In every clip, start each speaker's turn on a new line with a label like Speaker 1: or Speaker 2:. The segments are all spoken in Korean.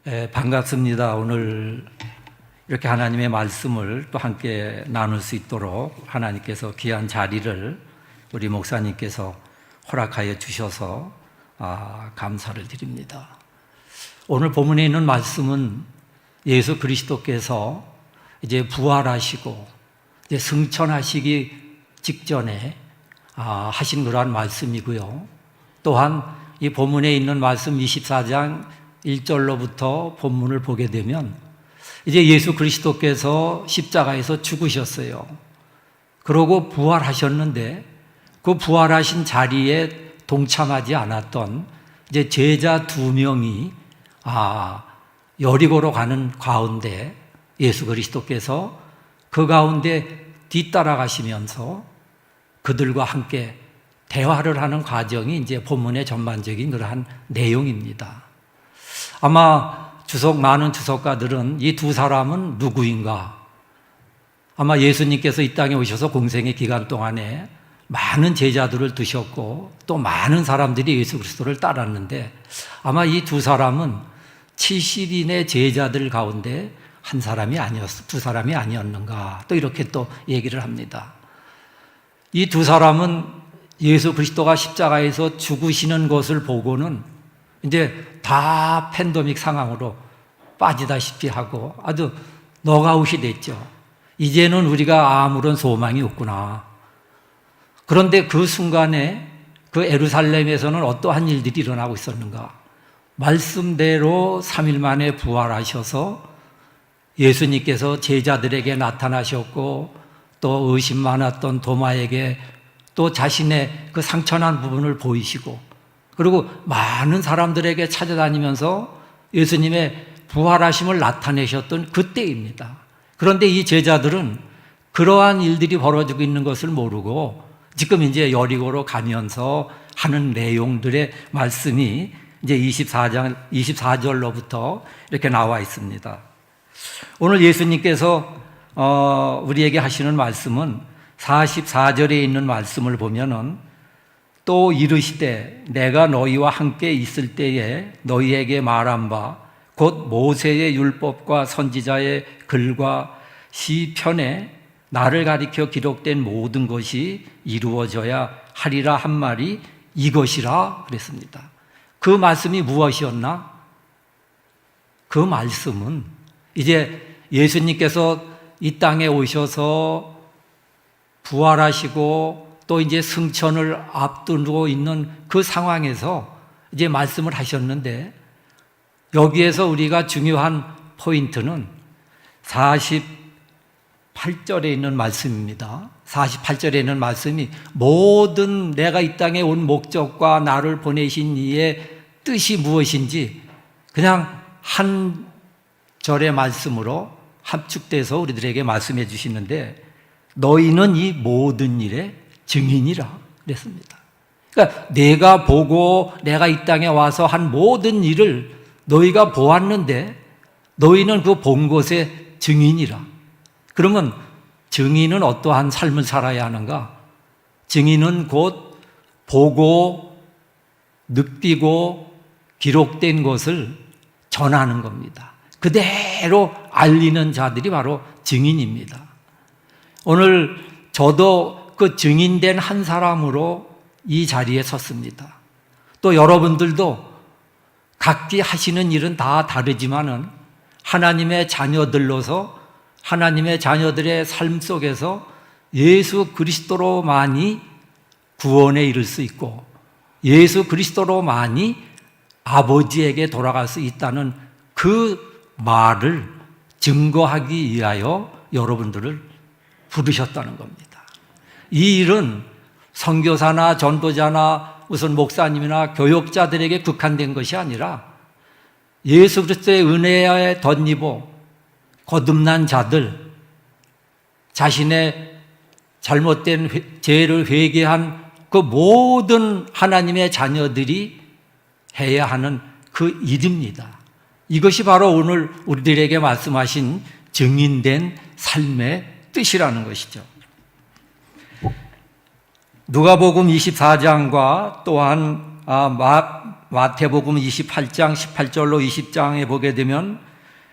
Speaker 1: 반갑습니다. 오늘 이렇게 하나님의 말씀을 또 함께 나눌 수 있도록 하나님께서 귀한 자리를 우리 목사님께서 허락하여 주셔서 감사를 드립니다. 오늘 본문에 있는 말씀은 예수 그리스도께서 이제 부활하시고 이제 승천하시기 직전에 하신 그러한 말씀이고요. 또한 이 본문에 있는 말씀 24장 1절로부터 본문을 보게 되면 이제 예수 그리스도께서 십자가에서 죽으셨어요. 그러고 부활하셨는데 그 부활하신 자리에 동참하지 않았던 이제 제자 2명이 여리고로 가는 가운데 예수 그리스도께서 그 가운데 뒤따라가시면서 그들과 함께 대화를 하는 과정이 이제 본문의 전반적인 그러한 내용입니다. 아마 많은 주석가들은 이 두 사람은 누구인가? 아마 예수님께서 이 땅에 오셔서 공생의 기간 동안에 많은 제자들을 두셨고 또 많은 사람들이 예수 그리스도를 따랐는데 아마 이 두 사람은 70인의 제자들 가운데 한 사람이 두 사람이 아니었는가? 또 이렇게 또 얘기를 합니다. 이 두 사람은 예수 그리스도가 십자가에서 죽으시는 것을 보고는 이제 다 팬데믹 상황으로 빠지다시피 하고 아주 넉아웃이 됐죠. 이제는 우리가 아무런 소망이 없구나. 그런데 그 순간에 그 예루살렘에서는 어떠한 일들이 일어나고 있었는가? 말씀대로 3일 만에 부활하셔서 예수님께서 제자들에게 나타나셨고 또 의심 많았던 도마에게 또 자신의 그 상처난 부분을 보이시고 그리고 많은 사람들에게 찾아다니면서 예수님의 부활하심을 나타내셨던 그때입니다. 그런데 이 제자들은 그러한 일들이 벌어지고 있는 것을 모르고 지금 이제 여리고로 가면서 하는 내용들의 말씀이 이제 24절로부터 이렇게 나와 있습니다. 오늘 예수님께서 우리에게 하시는 말씀은 44절에 있는 말씀을 보면은 또 이르시되 내가 너희와 함께 있을 때에 너희에게 말한 바 곧 모세의 율법과 선지자의 글과 시편에 나를 가리켜 기록된 모든 것이 이루어져야 하리라 한 말이 이것이라 그랬습니다. 그 말씀이 무엇이었나? 그 말씀은 이제 예수님께서 이 땅에 오셔서 부활하시고 또 이제 승천을 앞두고 있는 그 상황에서 이제 말씀을 하셨는데 여기에서 우리가 중요한 포인트는 48절에 있는 말씀입니다. 48절에 있는 말씀이 모든 내가 이 땅에 온 목적과 나를 보내신 이의 뜻이 무엇인지 그냥 한 절의 말씀으로 합축돼서 우리들에게 말씀해 주시는데 너희는 이 모든 일의 증인이라 그랬습니다. 그러니까 내가 보고 내가 이 땅에 와서 한 모든 일을 너희가 보았는데 너희는 그 본 것의 증인이라. 그러면 증인은 어떠한 삶을 살아야 하는가? 증인은 곧 보고 느끼고 기록된 것을 전하는 겁니다. 그대로 알리는 자들이 바로 증인입니다. 오늘 저도 그 증인된 한 사람으로 이 자리에 섰습니다. 또 여러분들도 각기 하시는 일은 다 다르지만은 하나님의 자녀들로서 하나님의 자녀들의 삶 속에서 예수 그리스도로만이 구원에 이를 수 있고 예수 그리스도로만이 아버지에게 돌아갈 수 있다는 그 말을 증거하기 위하여 여러분들을 부르셨다는 겁니다. 이 일은 선교사나 전도자나 무슨 목사님이나 교역자들에게 국한된 것이 아니라 예수 그리스도의 은혜에 덧입어 거듭난 자들, 자신의 잘못된 죄를 회개한 그 모든 하나님의 자녀들이 해야 하는 그 일입니다. 이것이 바로 오늘 우리들에게 말씀하신 증인된 삶의 뜻이라는 것이죠. 누가복음 24장과 또한 마태복음 28장 18절로 20장에 보게 되면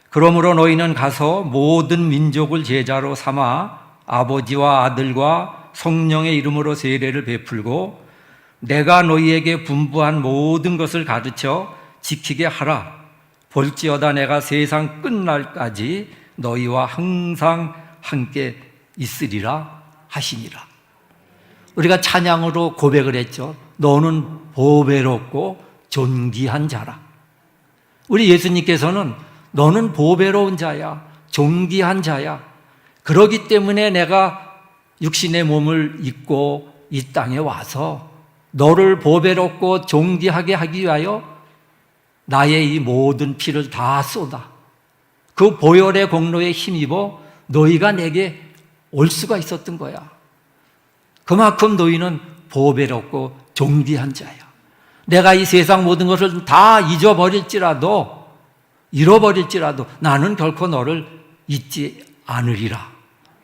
Speaker 1: 그러므로 너희는 가서 모든 민족을 제자로 삼아 아버지와 아들과 성령의 이름으로 세례를 베풀고 내가 너희에게 분부한 모든 것을 가르쳐 지키게 하라. 볼지어다 내가 세상 끝날까지 너희와 항상 함께 있으리라 하시니라. 우리가 찬양으로 고백을 했죠. 너는 보배롭고 존귀한 자라. 우리 예수님께서는 너는 보배로운 자야, 존귀한 자야. 그러기 때문에 내가 육신의 몸을 입고 이 땅에 와서 너를 보배롭고 존귀하게 하기 위하여 나의 이 모든 피를 다 쏟아 그 보혈의 공로에 힘입어 너희가 내게 올 수가 있었던 거야. 그만큼 너희는 보배롭고 존귀한 자야. 내가 이 세상 모든 것을 다 잊어버릴지라도 잃어버릴지라도 나는 결코 너를 잊지 않으리라.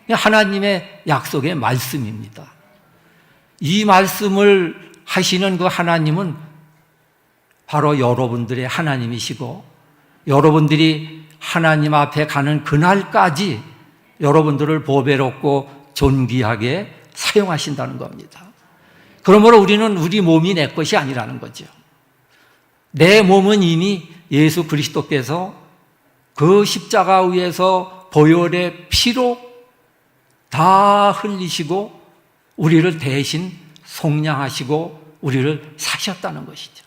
Speaker 1: 하나님의 약속의 말씀입니다. 이 말씀을 하시는 그 하나님은 바로 여러분들의 하나님이시고 여러분들이 하나님 앞에 가는 그날까지 여러분들을 보배롭고 존귀하게 사용하신다는 겁니다. 그러므로 우리는 우리 몸이 내 것이 아니라는 거죠. 내 몸은 이미 예수 그리스도께서 그 십자가 위에서 보혈의 피로 다 흘리시고 우리를 대신 속량하시고 우리를 사셨다는 것이죠.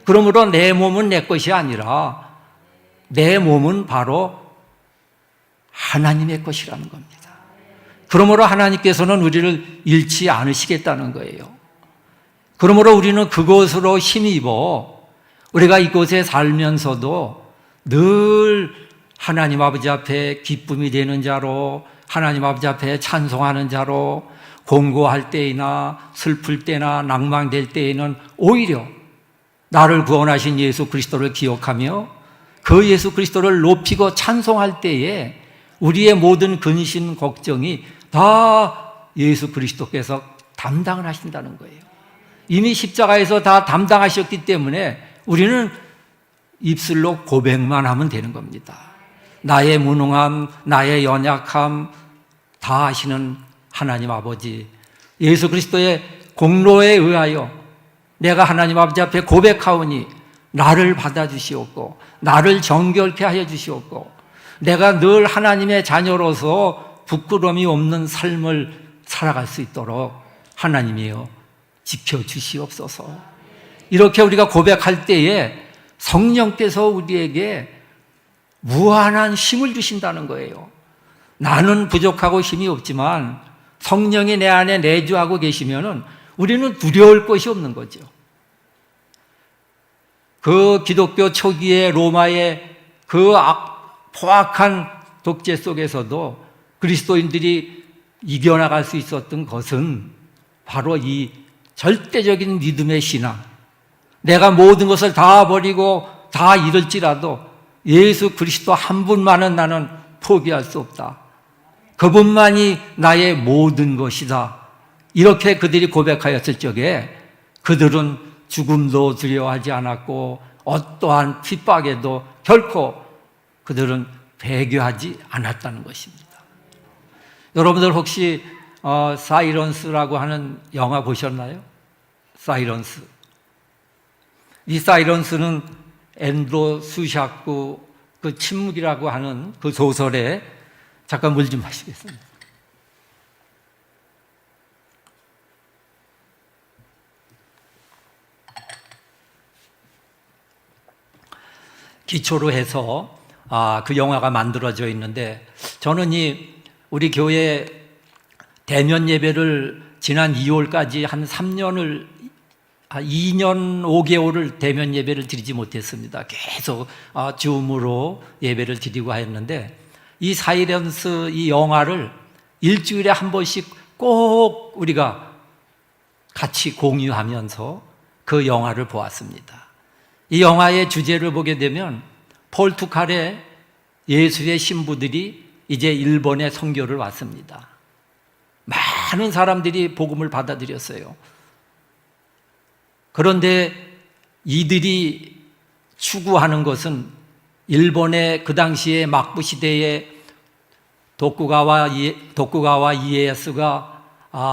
Speaker 1: 그러므로 내 몸은 내 것이 아니라 내 몸은 바로 하나님의 것이라는 겁니다. 그러므로 하나님께서는 우리를 잃지 않으시겠다는 거예요. 그러므로 우리는 그것으로 힘입어 우리가 이곳에 살면서도 늘 하나님 아버지 앞에 기쁨이 되는 자로, 하나님 아버지 앞에 찬송하는 자로, 공고할 때이나 슬플 때나 낭망될 때에는 오히려 나를 구원하신 예수 그리스도를 기억하며 그 예수 그리스도를 높이고 찬송할 때에 우리의 모든 근심 걱정이 다 예수 그리스도께서 담당을 하신다는 거예요. 이미 십자가에서 다 담당하셨기 때문에 우리는 입술로 고백만 하면 되는 겁니다. 나의 무능함, 나의 연약함 다 아시는 하나님 아버지, 예수 그리스도의 공로에 의하여 내가 하나님 아버지 앞에 고백하오니 나를 받아주시옵고 나를 정결케 하여 주시옵고 내가 늘 하나님의 자녀로서 부끄러움이 없는 삶을 살아갈 수 있도록 하나님이여 지켜주시옵소서. 이렇게 우리가 고백할 때에 성령께서 우리에게 무한한 힘을 주신다는 거예요. 나는 부족하고 힘이 없지만 성령이 내 안에 내주하고 계시면은 우리는 두려울 것이 없는 거죠. 그 기독교 초기의 로마의 그 포악한 독재 속에서도 그리스도인들이 이겨나갈 수 있었던 것은 바로 이 절대적인 믿음의 신앙. 내가 모든 것을 다 버리고 다 잃을지라도 예수 그리스도 한 분만은 나는 포기할 수 없다. 그분만이 나의 모든 것이다. 이렇게 그들이 고백하였을 적에 그들은 죽음도 두려워하지 않았고 어떠한 핍박에도 결코 그들은 배교하지 않았다는 것입니다. 여러분들 혹시 사이런스라고 하는 영화 보셨나요? 사이런스. 이 사이런스는 앤드로 수샤크 그 침묵이라고 하는 그 소설에 잠깐 물 좀 마시겠습니다. 기초로 해서 그 영화가 만들어져 있는데 저는 우리 교회 대면 예배를 지난 2월까지 한 3년을 2년 5개월을 대면 예배를 드리지 못했습니다. 계속 줌으로 예배를 드리고 했는데 이 사이런스 이 영화를 일주일에 한 번씩 꼭 우리가 같이 공유하면서 그 영화를 보았습니다. 이 영화의 주제를 보게 되면 포르투갈의 예수의 신부들이 이제 일본에 선교를 왔습니다. 많은 사람들이 복음을 받아들였어요. 그런데 이들이 추구하는 것은 일본의 그 당시에 막부 시대에 도쿠가와 이에야스가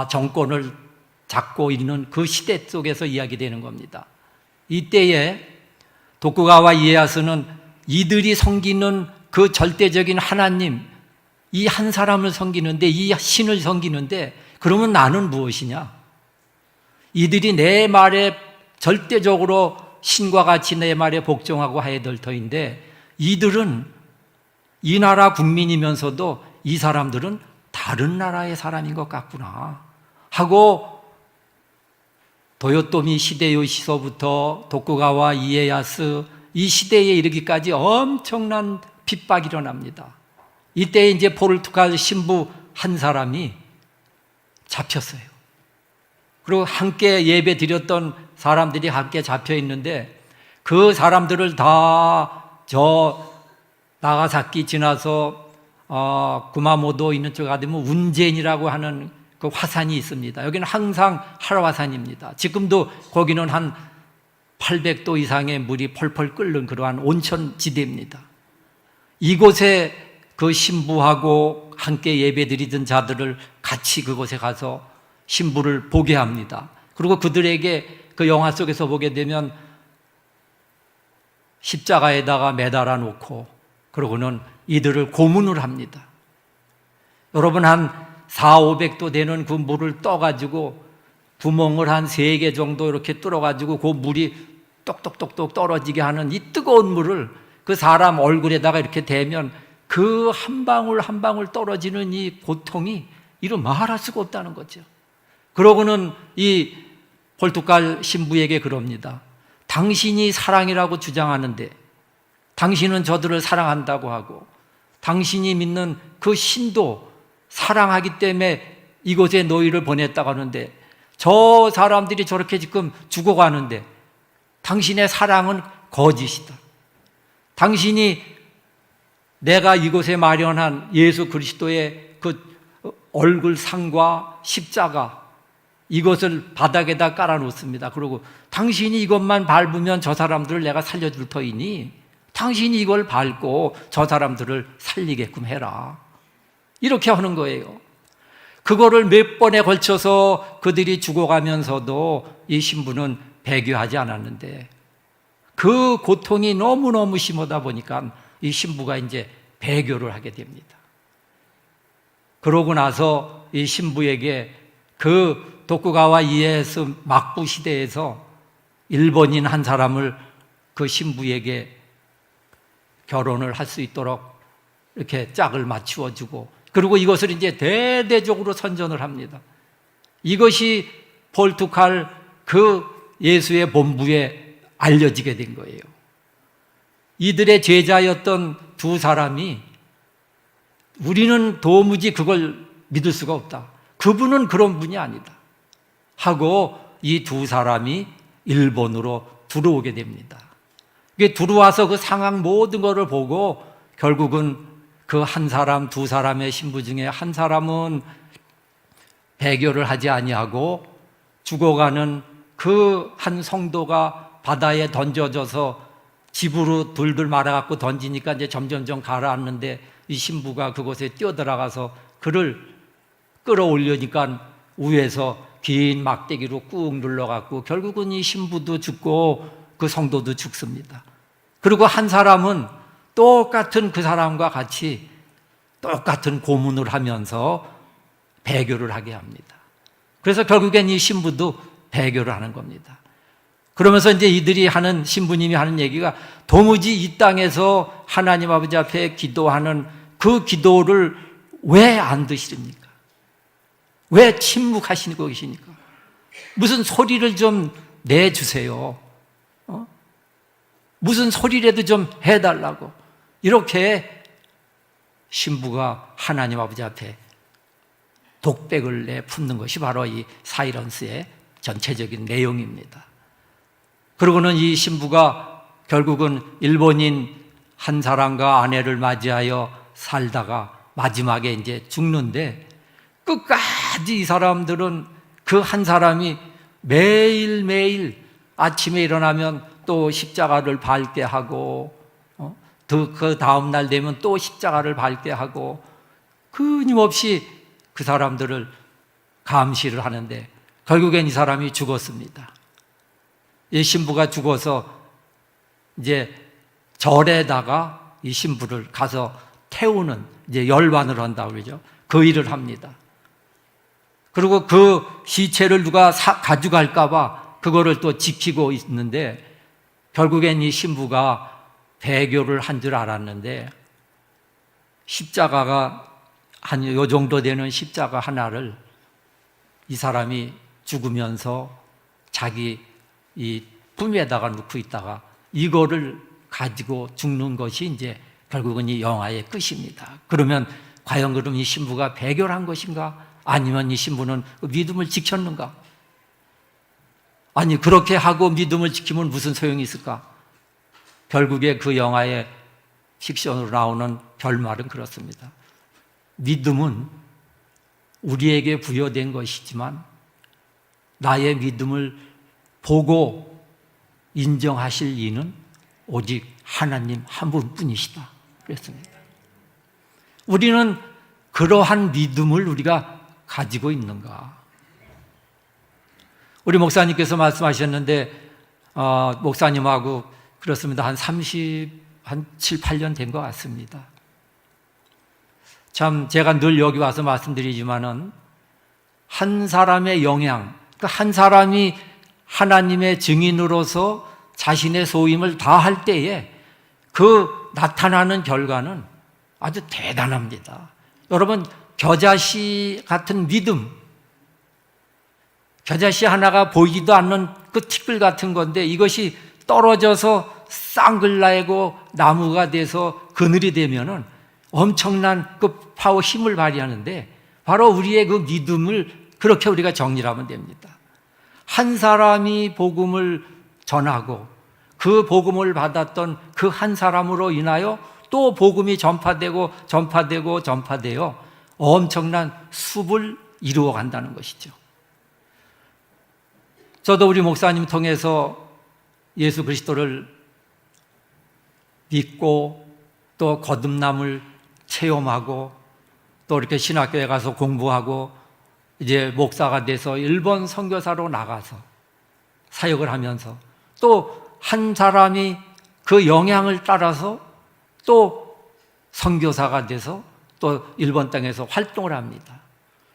Speaker 1: 정권을 잡고 있는 그 시대 속에서 이야기되는 겁니다. 이때에 도쿠가와 이에야스는 이들이 섬기는 그 절대적인 하나님, 이 한 사람을 섬기는데, 이 신을 섬기는데, 그러면 나는 무엇이냐? 이들이 내 말에 절대적으로 신과 같이 내 말에 복종하고 해야 될 터인데, 이들은 이 나라 국민이면서도 이 사람들은 다른 나라의 사람인 것 같구나 하고, 도요토미 히데요시서부터 도쿠가와 이에야스 이 시대에 이르기까지 엄청난 핍박이 일어납니다. 이때 이제 포르투갈 신부 한 사람이 잡혔어요. 그리고 함께 예배 드렸던 사람들이 함께 잡혀 있는데, 그 사람들을 다 나가사키 지나서 구마모도 있는 쪽 가면 운젠이라고 하는 그 화산이 있습니다. 여기는 항상 활화산입니다. 지금도 거기는 한 800도 이상의 물이 펄펄 끓는 그러한 온천 지대입니다. 이곳에 그 신부하고 함께 예배드리던 자들을 같이 그곳에 가서 신부를 보게 합니다. 그리고 그들에게 그 영화 속에서 보게 되면 십자가에다가 매달아 놓고 그러고는 이들을 고문을 합니다. 여러분, 한 400~500도 되는 그 물을 떠가지고 구멍을 한 3개 정도 이렇게 뚫어가지고 그 물이 똑똑똑똑 떨어지게 하는 이 뜨거운 물을 그 사람 얼굴에다가 이렇게 대면 그 한 방울 한 방울 떨어지는 이 고통이 이루 말할 수가 없다는 거죠. 그러고는 이 포르투갈 신부에게 그럽니다. 당신이 사랑이라고 주장하는데, 당신은 저들을 사랑한다고 하고, 당신이 믿는 그 신도 사랑하기 때문에 이곳에 너희를 보냈다고 하는데, 저 사람들이 저렇게 지금 죽어가는데 당신의 사랑은 거짓이다. 당신이 내가 이곳에 마련한 예수 그리스도의 그 얼굴 상과 십자가, 이것을 바닥에다 깔아놓습니다. 그리고 당신이 이것만 밟으면 저 사람들을 내가 살려줄 터이니 당신이 이걸 밟고 저 사람들을 살리게끔 해라. 이렇게 하는 거예요. 그거를 몇 번에 걸쳐서 그들이 죽어가면서도 이 신부는 배교하지 않았는데, 그 고통이 너무너무 심하다 보니까 이 신부가 이제 배교를 하게 됩니다. 그러고 나서 이 신부에게 그 도쿠가와 이에야스 막부 시대에서 일본인 한 사람을 그 신부에게 결혼을 할 수 있도록 이렇게 짝을 맞추어 주고, 그리고 이것을 이제 대대적으로 선전을 합니다. 이것이 포르투갈 그 예수의 본부에 알려지게 된 거예요. 이들의 제자였던 두 사람이 우리는 도무지 그걸 믿을 수가 없다. 그분은 그런 분이 아니다. 하고 이 두 사람이 일본으로 들어오게 됩니다. 이게 들어와서 그 상황 모든 것을 보고 결국은 그 한 사람, 두 사람의 신부 중에 한 사람은 배교를 하지 아니하고 죽어가는 그 한 성도가 바다에 던져져서 집으로 둘둘 말아갖고 던지니까 이제 점점점 가라앉는데, 이 신부가 그곳에 뛰어들어가서 그를 끌어올려니까 위에서 긴 막대기로 꾹 눌러갖고 결국은 이 신부도 죽고 그 성도도 죽습니다. 그리고 한 사람은 똑같은 그 사람과 같이 똑같은 고문을 하면서 배교를 하게 합니다. 그래서 결국엔 이 신부도 배교를 하는 겁니다. 그러면서 이제 이들이 하는, 신부님이 하는 얘기가, 도무지 이 땅에서 하나님 아버지 앞에 기도하는 그 기도를 왜 안 드시렵니까? 왜 침묵하시고 계십니까? 무슨 소리를 좀 내주세요. 무슨 소리라도 좀 해달라고. 이렇게 신부가 하나님 아버지 앞에 독백을 내품는 것이 바로 이 사이런스의 전체적인 내용입니다. 그러고는 이 신부가 결국은 일본인 한 사람과 아내를 맞이하여 살다가 마지막에 이제 죽는데, 끝까지 이 사람들은 그 한 사람이 매일매일 아침에 일어나면 또 십자가를 밟게 하고 그 다음 날 되면 또 십자가를 밟게 하고 끊임없이 그 사람들을 감시를 하는데 결국엔 이 사람이 죽었습니다. 이 신부가 죽어서 이제 절에다가 이 신부를 가서 태우는, 이제 열반을 한다고 그러죠. 그 일을 합니다. 그리고 그 시체를 누가 가져갈까봐 그거를 또 지키고 있는데 결국엔 이 신부가 배교를 한 줄 알았는데 십자가가 한 요 정도 되는 십자가 하나를 이 사람이 죽으면서 자기 이 품에다가 넣고 있다가 이거를 가지고 죽는 것이 이제 결국은 이 영화의 끝입니다. 그러면 과연 그럼 이 신부가 배교를 한 것인가? 아니면 이 신부는 믿음을 지켰는가? 아니, 그렇게 하고 믿음을 지키면 무슨 소용이 있을까? 결국에 그 영화의 픽션으로 나오는 결말은 그렇습니다. 믿음은 우리에게 부여된 것이지만 나의 믿음을 보고 인정하실 이는 오직 하나님 한 분뿐이시다 그랬습니다. 우리는 그러한 믿음을 우리가 가지고 있는가? 우리 목사님께서 말씀하셨는데 목사님하고 그렇습니다. 한 7, 8년 된 것 같습니다. 참 제가 늘 여기 와서 말씀드리지만은 한 사람의 영향, 한 사람이 하나님의 증인으로서 자신의 소임을 다할 때에 그 나타나는 결과는 아주 대단합니다. 여러분, 겨자씨 같은 믿음, 겨자씨 하나가 보이지도 않는 그 티끌 같은 건데 이것이 떨어져서 쌍글나고 나무가 돼서 그늘이 되면은 엄청난 그 파워 힘을 발휘하는데 바로 우리의 그 믿음을 그렇게 우리가 정리를 하면 됩니다. 한 사람이 복음을 전하고 그 복음을 받았던 그 한 사람으로 인하여 또 복음이 전파되고 엄청난 숲을 이루어 간다는 것이죠. 저도 우리 목사님 통해서 예수 그리스도를 믿고 또 거듭남을 체험하고 또 이렇게 신학교에 가서 공부하고 이제 목사가 돼서 일본 선교사로 나가서 사역을 하면서 또 한 사람이 그 영향을 따라서 또 선교사가 돼서 또 일본 땅에서 활동을 합니다.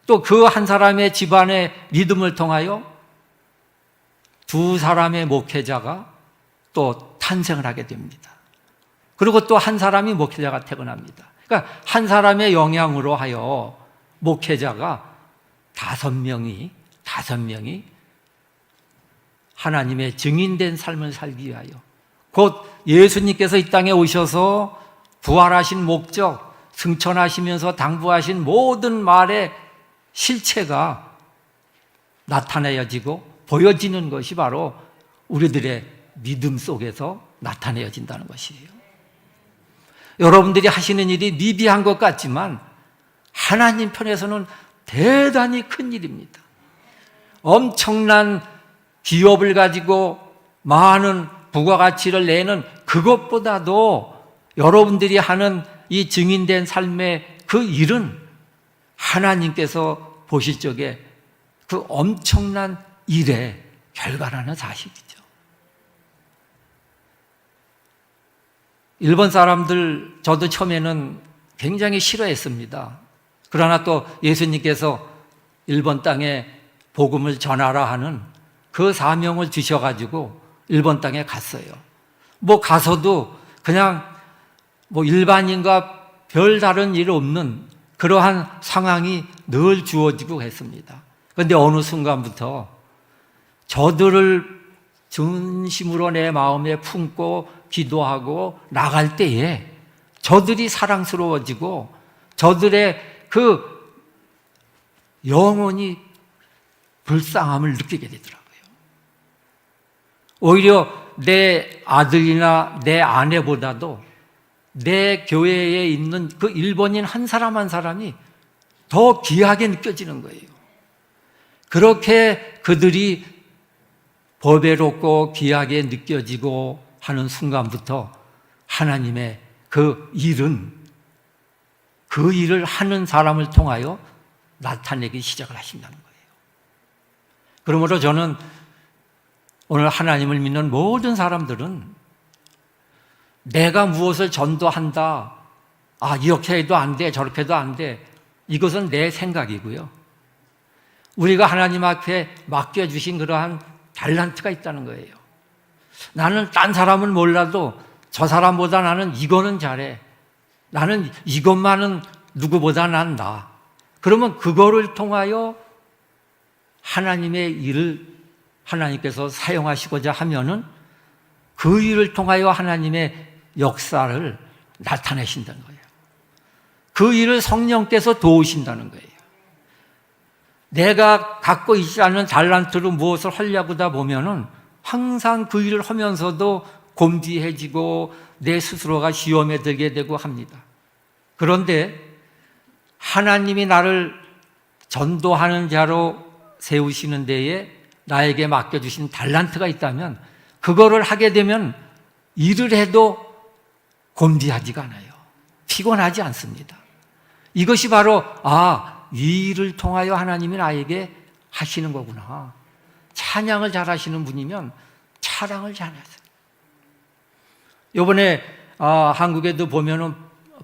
Speaker 1: 또 그 한 사람의 집안의 믿음을 통하여 두 사람의 목회자가 또 탄생을 하게 됩니다. 그리고 또 한 사람이 목회자가 태어납니다. 그러니까 한 사람의 영향으로 하여 목회자가 5명이 하나님의 증인된 삶을 살기 위하여 곧 예수님께서 이 땅에 오셔서 부활하신 목적, 승천하시면서 당부하신 모든 말의 실체가 나타내어지고 보여지는 것이 바로 우리들의 믿음 속에서 나타내어진다는 것이에요. 여러분들이 하시는 일이 미비한 것 같지만 하나님 편에서는 대단히 큰 일입니다. 엄청난 기업을 가지고 많은 부가가치를 내는 그것보다도 여러분들이 하는 이 증인된 삶의 그 일은 하나님께서 보실 적에 그 엄청난 일의 결과라는 사실이죠. 일본 사람들 저도 처음에는 굉장히 싫어했습니다. 그러나 또 예수님께서 일본 땅에 복음을 전하라 하는 그 사명을 주셔가지고 일본 땅에 갔어요. 가서도 그냥 일반인과 별다른 일 없는 그러한 상황이 늘 주어지고 했습니다. 그런데 어느 순간부터 저들을 진심으로 내 마음에 품고 기도하고 나갈 때에 저들이 사랑스러워지고 저들의 그 영혼이 불쌍함을 느끼게 되더라고요. 오히려 내 아들이나 내 아내보다도 내 교회에 있는 그 일본인 한 사람 한 사람이 더 귀하게 느껴지는 거예요. 그렇게 그들이 보배롭고 귀하게 느껴지고 하는 순간부터 하나님의 그 일을 하는 사람을 통하여 나타내기 시작을 하신다는 거예요. 그러므로 저는 오늘 하나님을 믿는 모든 사람들은 내가 무엇을 전도한다, 이렇게 해도 안 돼, 저렇게 해도 안 돼, 이것은 내 생각이고요. 우리가 하나님 앞에 맡겨주신 그러한 달란트가 있다는 거예요. 나는 딴 사람을 몰라도 저 사람보다 나는 이거는 잘해. 나는 이것만은 누구보다 난 나. 그러면 그거를 통하여 하나님의 일을 하나님께서 사용하시고자 하면은 그 일을 통하여 하나님의 역사를 나타내신다는 거예요. 그 일을 성령께서 도우신다는 거예요. 내가 갖고 있지 않은 달란트로 무엇을 하려고다 보면은 항상 그 일을 하면서도 곤비해지고 내 스스로가 시험에 들게 되고 합니다. 그런데 하나님이 나를 전도하는 자로 세우시는 데에 나에게 맡겨주신 달란트가 있다면 그거를 하게 되면 일을 해도 곤비하지가 않아요. 피곤하지 않습니다. 이것이 바로 이 일을 통하여 하나님이 나에게 하시는 거구나. 찬양을 잘하시는 분이면 찬양을 잘하세요. 이번에 한국에도 보면은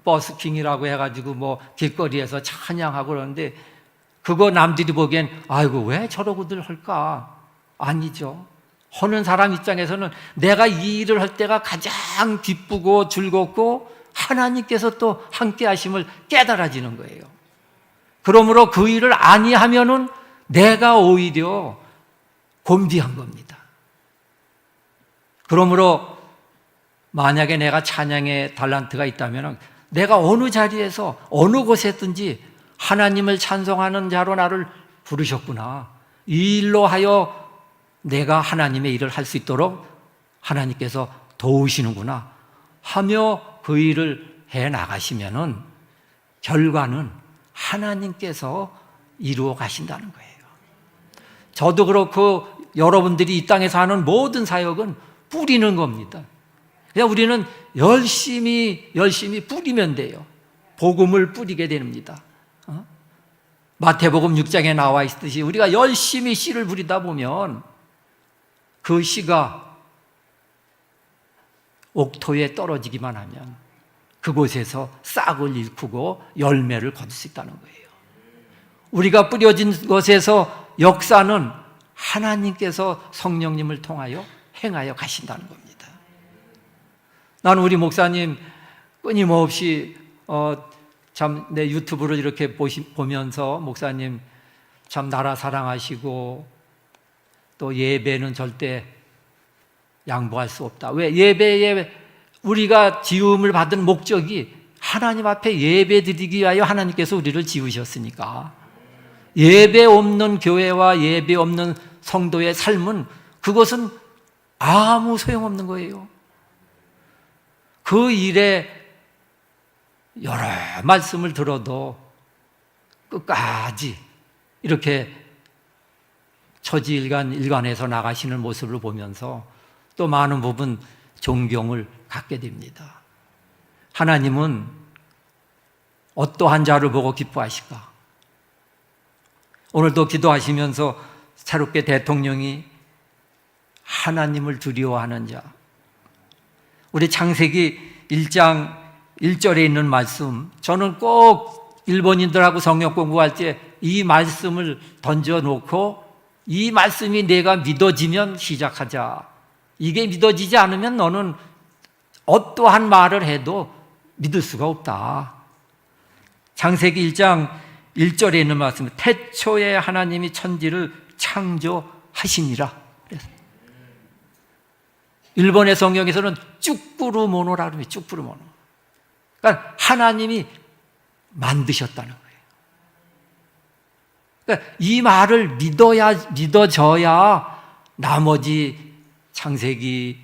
Speaker 1: 버스킹이라고 해가지고 뭐 길거리에서 찬양하고 그러는데 그거 남들이 보기엔 아이고 왜 저러고들 할까? 아니죠. 하는 사람 입장에서는 내가 이 일을 할 때가 가장 기쁘고 즐겁고 하나님께서 또 함께 하심을 깨달아지는 거예요. 그러므로 그 일을 아니하면은 내가 오히려 곤비한 겁니다. 그러므로 만약에 내가 찬양의 달란트가 있다면 내가 어느 자리에서 어느 곳에든지 하나님을 찬송하는 자로 나를 부르셨구나. 이 일로 하여 내가 하나님의 일을 할 수 있도록 하나님께서 도우시는구나 하며 그 일을 해 나가시면은 결과는 하나님께서 이루어 가신다는 거예요. 저도 그렇고 여러분들이 이 땅에서 하는 모든 사역은 뿌리는 겁니다. 그냥 우리는 열심히 뿌리면 돼요. 복음을 뿌리게 됩니다. 마태복음 6장에 나와 있듯이 우리가 열심히 씨를 부리다 보면 그 씨가 옥토에 떨어지기만 하면 그곳에서 싹을 일구고 열매를 거둘 수 있다는 거예요. 우리가 뿌려진 것에서 역사는 하나님께서 성령님을 통하여 행하여 가신다는 겁니다. 나는 우리 목사님 끊임없이 참 내 유튜브를 이렇게 보면서 목사님 참 나라 사랑하시고 또 예배는 절대 양보할 수 없다. 왜? 예배에 우리가 지음을 받은 목적이 하나님 앞에 예배 드리기 위하여 하나님께서 우리를 지으셨으니까 예배 없는 교회와 예배 없는 성도의 삶은 그것은 아무 소용없는 거예요. 그 일에 여러 말씀을 들어도 끝까지 이렇게 처지일관해서 나가시는 모습을 보면서 또 많은 부분 존경을 갖게 됩니다. 하나님은 어떠한 자를 보고 기뻐하실까? 오늘도 기도하시면서 새롭게 대통령이 하나님을 두려워하는 자. 우리 창세기 1장 1절에 있는 말씀, 저는 꼭 일본인들하고 성경 공부할 때 이 말씀을 던져놓고 이 말씀이 내가 믿어지면 시작하자. 이게 믿어지지 않으면 너는 어떠한 말을 해도 믿을 수가 없다. 창세기 1장 1절에 있는 말씀, 태초에 하나님이 천지를 창조하시니라. 일본의 성경에서는 쭈꾸루모노라 그래요. 쭈꾸루모노. 그러니까 하나님이 만드셨다는 거예요. 그러니까 이 말을 믿어져야 나머지 창세기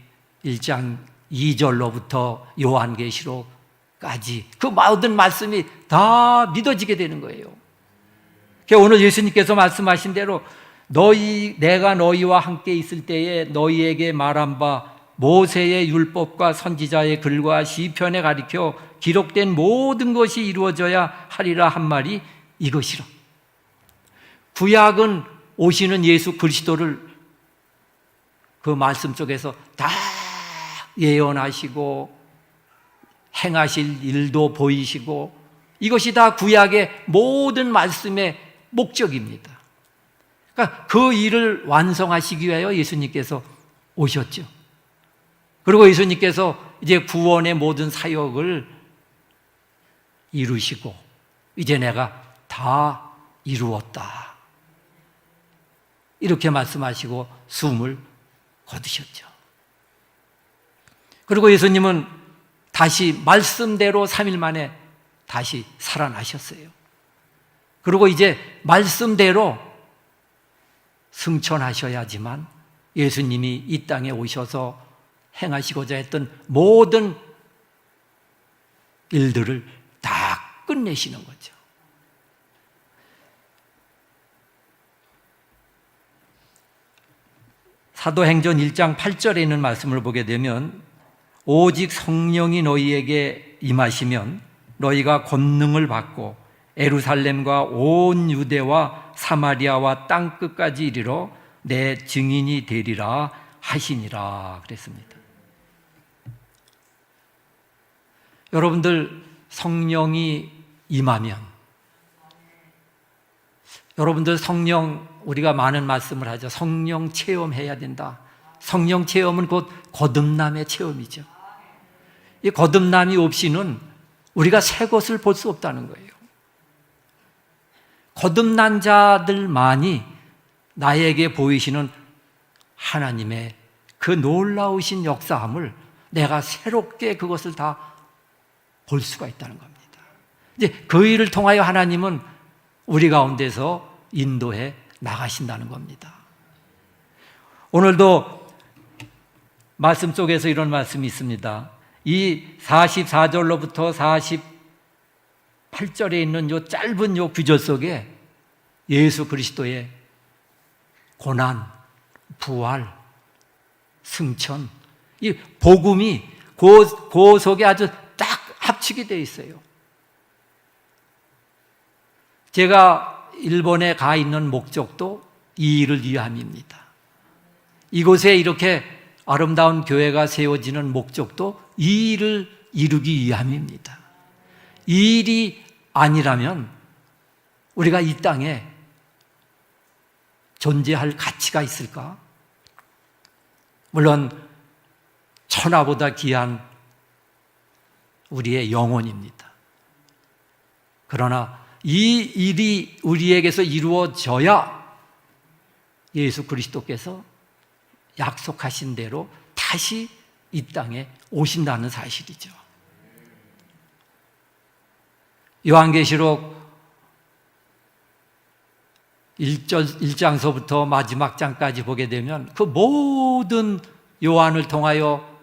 Speaker 1: 1장 2절로부터 요한계시록까지 그 모든 말씀이 다 믿어지게 되는 거예요. 오늘 예수님께서 말씀하신 대로 내가 너희와 함께 있을 때에 너희에게 말한 바 모세의 율법과 선지자의 글과 시편에 가리켜 기록된 모든 것이 이루어져야 하리라 한 말이 이것이라. 구약은 오시는 예수 그리스도를 그 말씀 속에서 다 예언하시고 행하실 일도 보이시고, 이것이 다 구약의 모든 말씀의 목적입니다. 그러니까 그 일을 완성하시기 위하여 예수님께서 오셨죠. 그리고 예수님께서 이제 구원의 모든 사역을 이루시고 이제 내가 다 이루었다, 이렇게 말씀하시고 숨을 거두셨죠. 그리고 예수님은 다시 말씀대로 3일 만에 다시 살아나셨어요. 그리고 이제 말씀대로 승천하셔야지만 예수님이 이 땅에 오셔서 행하시고자 했던 모든 일들을 다 끝내시는 거죠. 사도행전 1장 8절에 있는 말씀을 보게 되면 오직 성령이 너희에게 임하시면 너희가 권능을 받고 예루살렘과 온 유대와 사마리아와 땅 끝까지 이르러 내 증인이 되리라 하시니라 그랬습니다. 여러분들 성령이 임하면, 여러분들 성령, 우리가 많은 말씀을 하죠. 성령 체험해야 된다. 성령 체험은 곧 거듭남의 체험이죠. 이 거듭남이 없이는 우리가 새 것을 볼 수 없다는 거예요. 거듭난 자들만이 나에게 보이시는 하나님의 그 놀라우신 역사함을 내가 새롭게 그것을 다 볼 수가 있다는 겁니다. 이제 그 일을 통하여 하나님은 우리 가운데서 인도해 나가신다는 겁니다. 오늘도 말씀 속에서 이런 말씀이 있습니다. 이 44절로부터 48절에 있는 요 짧은 요 구절 속에 예수 그리스도의 고난, 부활, 승천, 이 복음이 그 속에 아주 딱 합치게 되어 있어요. 제가 일본에 가 있는 목적도 이 일을 위함입니다. 이곳에 이렇게 아름다운 교회가 세워지는 목적도 이 일을 이루기 위함입니다. 이 일이 아니라면 우리가 이 땅에 존재할 가치가 있을까? 물론 천하보다 귀한 우리의 영혼입니다. 그러나 이 일이 우리에게서 이루어져야 예수 그리스도께서 약속하신 대로 다시 이 땅에 오신다는 사실이죠. 요한계시록 1장서부터 마지막 장까지 보게 되면 그 모든 요한을 통하여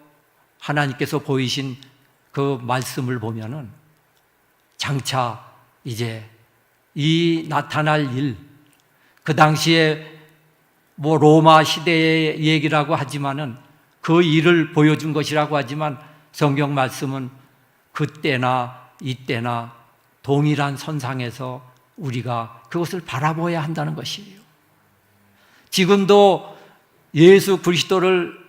Speaker 1: 하나님께서 보이신 그 말씀을 보면은 장차 이제 이 나타날 일, 그 당시에 뭐 로마 시대의 얘기라고 하지만은 그 일을 보여준 것이라고 하지만 성경 말씀은 그때나 이때나 동일한 선상에서 우리가 그것을 바라보아야 한다는 것이에요. 지금도 예수 그리스도를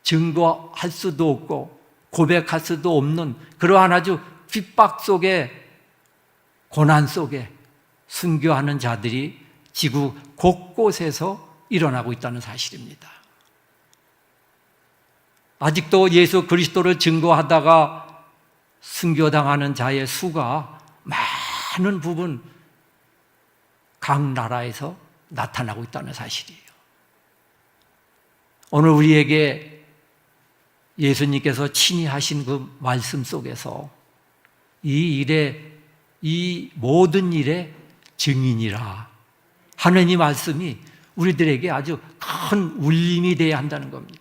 Speaker 1: 증거할 수도 없고 고백할 수도 없는 그러한 아주 핍박 속에, 고난 속에 순교하는 자들이 지구 곳곳에서 일어나고 있다는 사실입니다. 아직도 예수 그리스도를 증거하다가 순교당하는 자의 수가 많은 부분 각 나라에서 나타나고 있다는 사실이에요. 오늘 우리에게 예수님께서 친히 하신 그 말씀 속에서 이 모든 일의 증인이라 하는 이 말씀이 우리들에게 아주 큰 울림이 되어야 한다는 겁니다.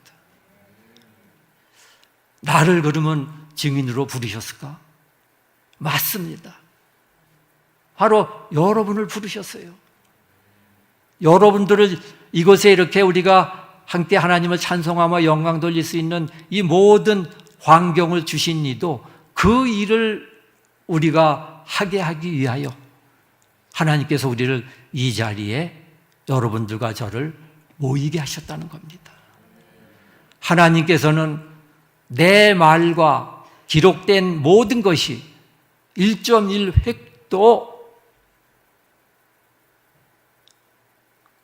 Speaker 1: 나를 그러면 증인으로 부르셨을까? 맞습니다. 바로 여러분을 부르셨어요. 여러분들을 이곳에 이렇게 우리가 함께 하나님을 찬송하며 영광 돌릴 수 있는 이 모든 환경을 주신 이도 그 일을 우리가 하게 하기 위하여 하나님께서 우리를 이 자리에 여러분들과 저를 모이게 하셨다는 겁니다. 하나님께서는 내 말과 기록된 모든 것이 1.1획도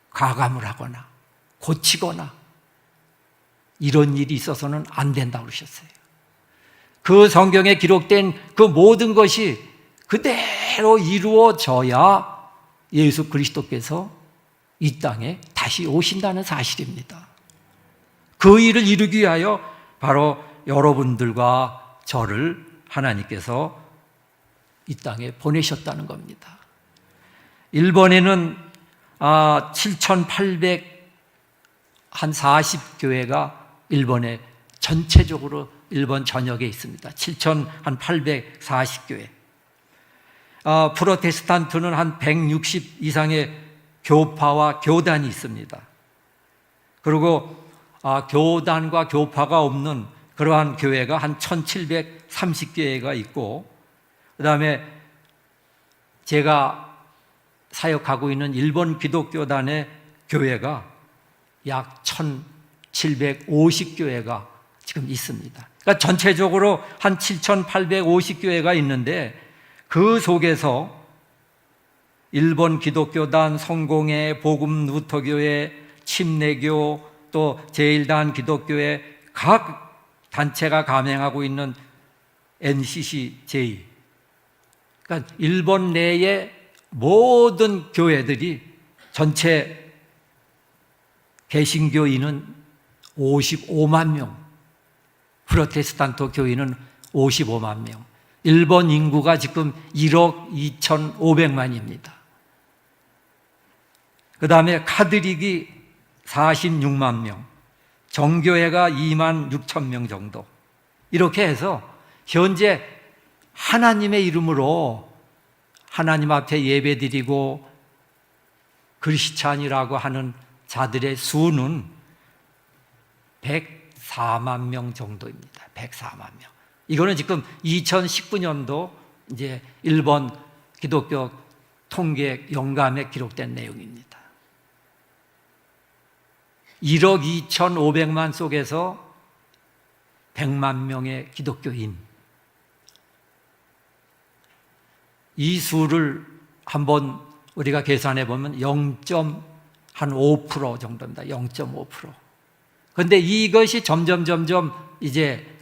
Speaker 1: 가감을 하거나 고치거나 이런 일이 있어서는 안 된다고 그러셨어요. 그 성경에 기록된 그 모든 것이 그대로 이루어져야 예수 그리스도께서 이 땅에 다시 오신다는 사실입니다. 그 일을 이루기 위하여 바로 여러분들과 저를 하나님께서 이 땅에 보내셨다는 겁니다. 일본에는 7,840교회가 일본에 전체적으로 일본 전역에 있습니다. 7,840교회. 프로테스탄트는 한 160 이상의 교파와 교단이 있습니다. 그리고 교단과 교파가 없는 그러한 교회가 한 1,730교회가 있고, 그 다음에 제가 사역하고 있는 일본 기독교단의 교회가 약 1,750교회가 지금 있습니다. 그러니까 전체적으로 한 7,850교회가 있는데 그 속에서 일본 기독교단, 성공회, 복음 루터교회, 침례교, 또 제1단 기독교회 각 단체가 감행하고 있는 NCCJ, 그러니까 일본 내의 모든 교회들이 전체 개신교인은 55만 명, 프로테스탄트 교인은 55만 명, 일본 인구가 지금 1억 2,500만입니다. 그 다음에 카톨릭이 46만 명, 정교회가 2만 6천 명 정도. 이렇게 해서 현재 하나님의 이름으로 하나님 앞에 예배드리고 크리스찬이라고 하는 자들의 수는 104만 명 정도입니다. 104만 명. 이거는 지금 2019년도 이제 일본 기독교 통계 영감에 기록된 내용입니다. 1억 2,500만 속에서 100만 명의 기독교인, 이 수를 한번 우리가 계산해 보면 0.5% 정도입니다. 0.5%. 그런데 이것이 점점 이제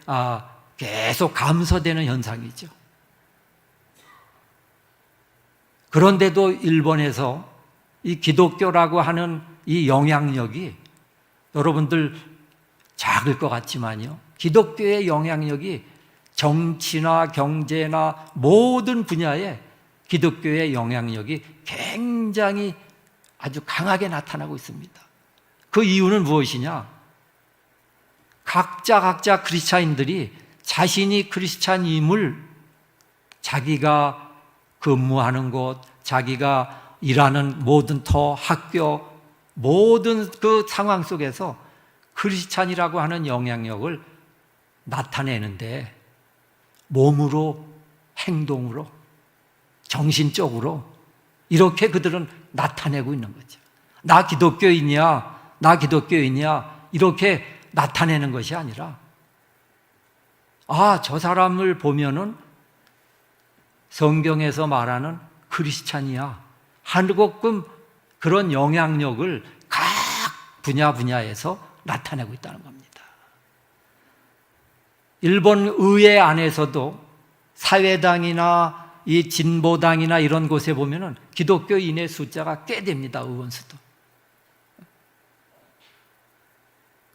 Speaker 1: 계속 감소되는 현상이죠. 그런데도 일본에서 이 기독교라고 하는 이 영향력이 여러분들 작을 것 같지만요, 기독교의 영향력이 정치나 경제나 모든 분야에 기독교의 영향력이 굉장히 아주 강하게 나타나고 있습니다. 그 이유는 무엇이냐? 각자 크리스찬인들이 자신이 크리스찬임을 자기가 근무하는 곳, 자기가 일하는 모든 터, 학교, 모든 그 상황 속에서 크리스찬이라고 하는 영향력을 나타내는데 몸으로, 행동으로, 정신적으로 이렇게 그들은 나타내고 있는 거죠. 나 기독교인이야, 나 기독교인이야 이렇게 나타내는 것이 아니라, 저 사람을 보면은 성경에서 말하는 크리스찬이야 하고끔 그런 영향력을 각 분야에서 나타내고 있다는 겁니다. 일본 의회 안에서도 사회당이나 이 진보당이나 이런 곳에 보면은 기독교인의 숫자가 꽤 됩니다. 의원수도.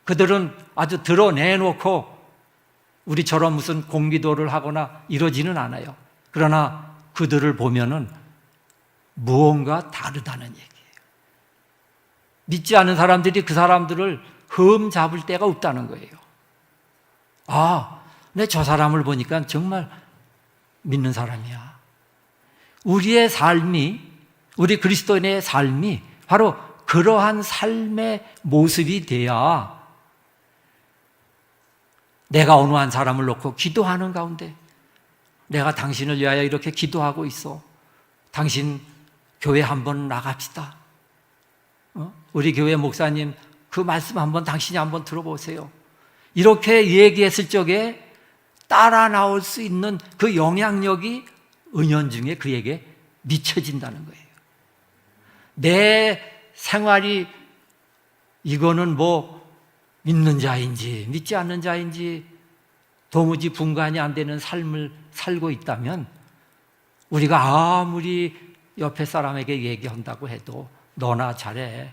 Speaker 1: 그들은 아주 드러내놓고 우리처럼 무슨 공기도를 하거나 이러지는 않아요. 그러나 그들을 보면은 무언가 다르다는 얘기예요. 믿지 않은 사람들이 그 사람들을 흠 잡을 데가 없다는 거예요. 근데 저 사람을 보니까 정말 믿는 사람이야. 우리의 삶이, 우리 그리스도인의 삶이 바로 그러한 삶의 모습이 돼야 내가 어느 한 사람을 놓고 기도하는 가운데 내가 당신을 위하여 이렇게 기도하고 있어. 당신 교회 한번 나갑시다. 우리 교회 목사님 그 말씀 한번 당신이 한번 들어보세요. 이렇게 얘기했을 적에 따라 나올 수 있는 그 영향력이 은연중에 그에게 미쳐진다는 거예요. 내 생활이 이거는 뭐 믿는 자인지 믿지 않는 자인지 도무지 분간이 안 되는 삶을 살고 있다면 우리가 아무리 옆에 사람에게 얘기한다고 해도 너나 잘해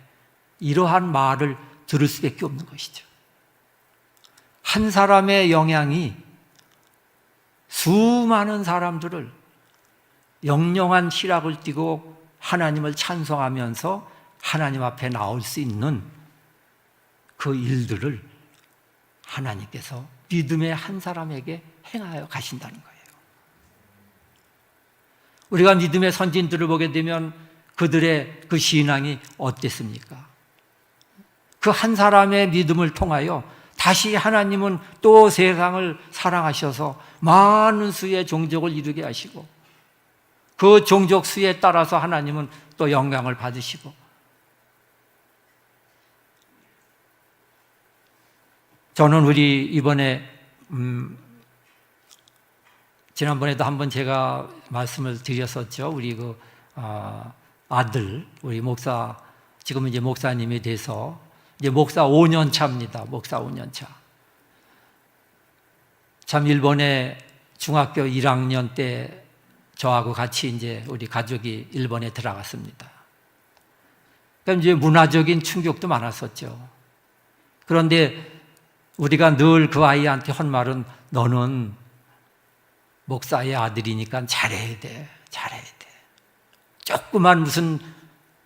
Speaker 1: 이러한 말을 들을 수밖에 없는 것이죠. 한 사람의 영향이 수많은 사람들을 영영한 희락을 띠고 하나님을 찬송하면서 하나님 앞에 나올 수 있는 그 일들을 하나님께서 믿음의 한 사람에게 행하여 가신다는 거예요. 우리가 믿음의 선진들을 보게 되면 그들의 그 신앙이 어땠습니까? 그 한 사람의 믿음을 통하여 다시 하나님은 또 세상을 사랑하셔서 많은 수의 종족을 이루게 하시고 그 종족 수에 따라서 하나님은 또 영광을 받으시고 저는 우리 이번에 지난번에도 한번 제가 말씀을 드렸었죠. 우리 그 아들, 우리 목사, 지금은 이제 목사님이 돼서 이제 목사 5년 차입니다. 목사 5년 차. 참 일본에 중학교 1학년 때 저하고 같이 이제 우리 가족이 일본에 들어갔습니다. 그러니까 이제 문화적인 충격도 많았었죠. 그런데 우리가 늘 그 아이한테 한 말은 너는 목사의 아들이니까 잘해야 돼. 잘해야 돼. 조그만 무슨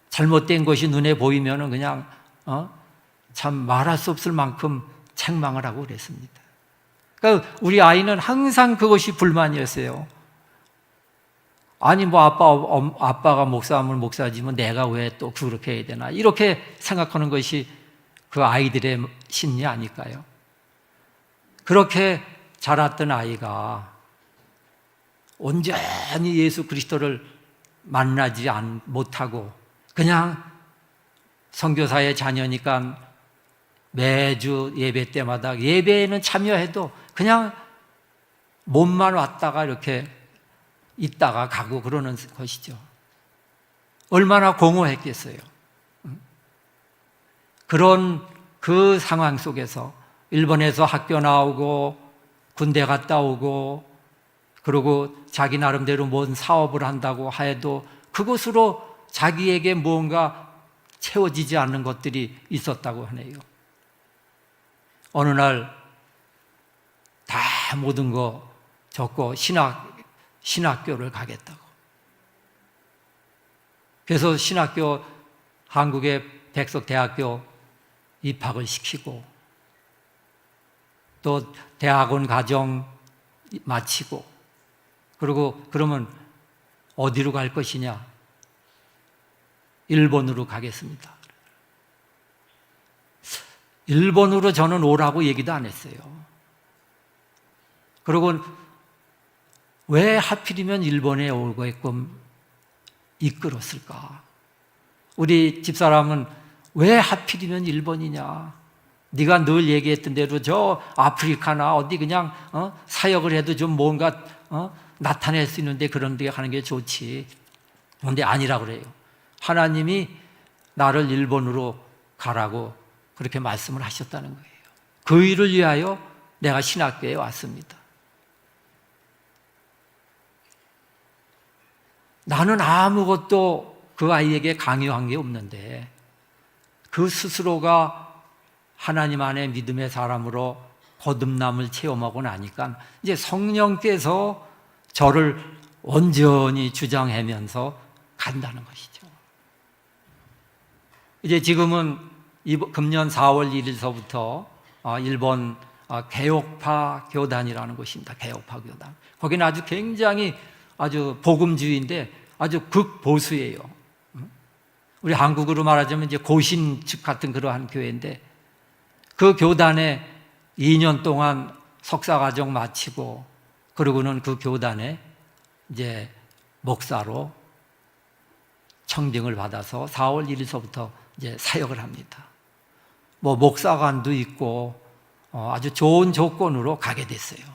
Speaker 1: 잘못된 것이 눈에 보이면은 그냥 참 말할 수 없을 만큼 책망을 하고 그랬습니다. 그러니까 우리 아이는 항상 그것이 불만이었어요. 아니 뭐 아빠가 목사하면 목사지만 내가 왜 또 그렇게 해야 되나 이렇게 생각하는 것이 그 아이들의 심리 아닐까요? 그렇게 자랐던 아이가 온전히 예수 그리스도를 만나지 못하고 그냥 선교사의 자녀니까 매주 예배 때마다 예배에는 참여해도 그냥 몸만 왔다가 이렇게 있다가 가고 그러는 것이죠. 얼마나 공허했겠어요. 그런 그 상황 속에서 일본에서 학교 나오고 군대 갔다 오고 그리고 자기 나름대로 뭔 사업을 한다고 해도 그것으로 자기에게 무언가 채워지지 않는 것들이 있었다고 하네요. 어느 날 다 모든 거 적고 신학교를 가겠다고. 그래서 신학교 한국의 백석대학교 입학을 시키고 또 대학원 과정 마치고 그리고 그러면 어디로 갈 것이냐? 일본으로 가겠습니다. 일본으로 저는 오라고 얘기도 안 했어요. 그리고 왜 하필이면 일본에 오게끔 이끌었을까? 우리 집사람은 왜 하필이면 일본이냐? 네가 늘 얘기했던 대로 저 아프리카나 어디 그냥 사역을 해도 좀 뭔가 나타낼 수 있는데 그런 데 가는 게 좋지. 그런데 아니라 그래요. 하나님이 나를 일본으로 가라고 그렇게 말씀을 하셨다는 거예요. 그 일을 위하여 내가 신학교에 왔습니다. 나는 아무것도 그 아이에게 강요한 게 없는데 그 스스로가 하나님 안에 믿음의 사람으로 거듭남을 체험하고 나니까 이제 성령께서 저를 온전히 주장하면서 간다는 것이죠. 이제 지금은 금년 4월 1일서부터 일본 개혁파 교단이라는 곳입니다. 개혁파 교단. 거기는 아주 굉장히 아주 복음주의인데 아주 극보수예요. 우리 한국으로 말하자면 이제 고신집 같은 그러한 교회인데, 그 교단에 2년 동안 석사과정 마치고 그러고는 그 교단에 이제 목사로 청빙을 받아서 4월 1일서부터 이제 사역을 합니다. 뭐 목사관도 있고 아주 좋은 조건으로 가게 됐어요.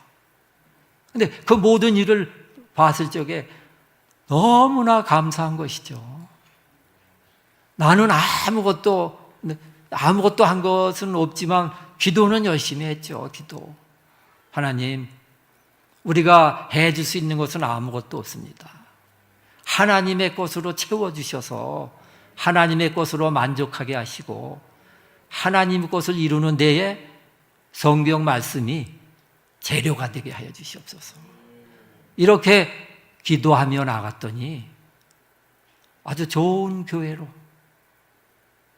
Speaker 1: 근데 그 모든 일을 봤을 적에 너무나 감사한 것이죠. 나는 아무것도 한 것은 없지만 기도는 열심히 했죠. 기도. 하나님, 우리가 해줄 수 있는 것은 아무것도 없습니다. 하나님의 것으로 채워주셔서 하나님의 것으로 만족하게 하시고 하나님의 것을 이루는 데에 성경 말씀이 재료가 되게 하여 주시옵소서. 이렇게 기도하며 나갔더니 아주 좋은 교회로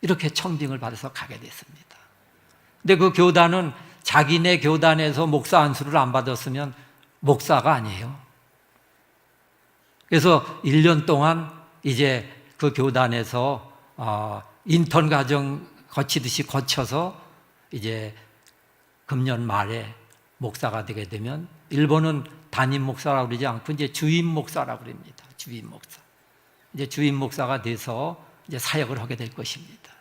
Speaker 1: 이렇게 청빙을 받아서 가게 됐습니다. 근데 그 교단은 자기네 교단에서 목사 안수를 안 받았으면 목사가 아니에요. 그래서 1년 동안 이제 그 교단에서 인턴 과정 거치듯이 거쳐서 이제 금년 말에 목사가 되게 되면, 일본은 담임 목사라고 그러지 않고 이제 주임 목사라고 그럽니다. 주임 목사. 이제 주임 목사가 돼서 이제 사역을 하게 될 것입니다.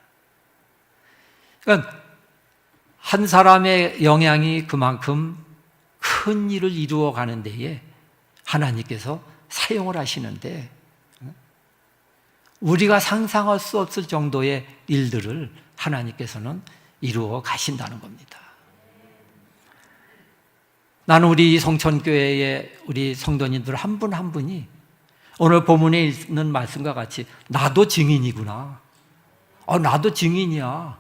Speaker 1: 그러니까 한 사람의 영향이 그만큼 큰 일을 이루어 가는 데에 하나님께서 사용을 하시는데, 우리가 상상할 수 없을 정도의 일들을 하나님께서는 이루어 가신다는 겁니다. 나는 우리 성천교회의 우리 성도님들 한 분 한 분이 오늘 본문에 있는 말씀과 같이 나도 증인이구나. 나도 증인이야.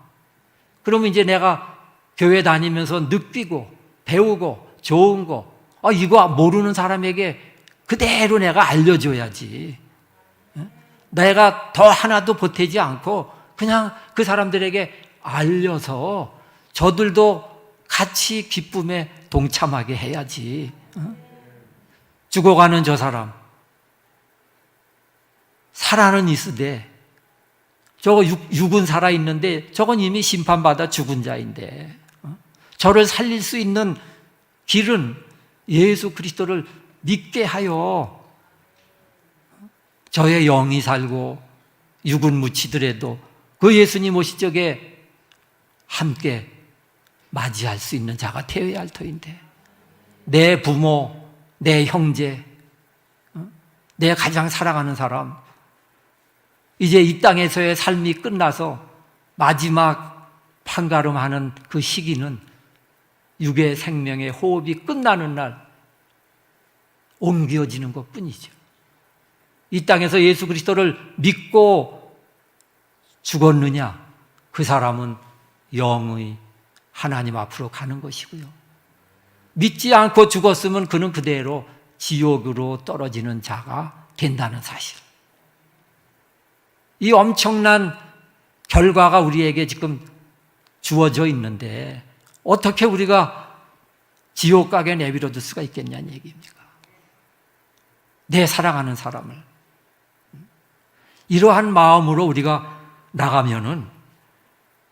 Speaker 1: 그러면 이제 내가 교회 다니면서 느끼고 배우고 좋은 거, 이거 모르는 사람에게 그대로 내가 알려줘야지. 내가 더 하나도 보태지 않고 그냥 그 사람들에게 알려서 저들도 같이 기쁨에 동참하게 해야지. 죽어가는 저 사람, 살아는 있으되 저거 육은 살아있는데 저건 이미 심판받아 죽은 자인데, 저를 살릴 수 있는 길은 예수 그리스도를 믿게 하여 저의 영이 살고 육은 묻히더라도 그 예수님 오실 적에 함께 맞이할 수 있는 자가 되어야 할 터인데, 내 부모, 내 형제, 내 가장 사랑하는 사람, 이제 이 땅에서의 삶이 끝나서 마지막 판가름하는 그 시기는 육의 생명의 호흡이 끝나는 날 옮겨지는 것뿐이죠. 이 땅에서 예수 그리스도를 믿고 죽었느냐, 그 사람은 영의 하나님 앞으로 가는 것이고요. 믿지 않고 죽었으면 그는 그대로 지옥으로 떨어지는 자가 된다는 사실. 이 엄청난 결과가 우리에게 지금 주어져 있는데 어떻게 우리가 지옥 가게 내버려둘 수가 있겠냐는 얘기입니까? 내 사랑하는 사람을. 이러한 마음으로 우리가 나가면은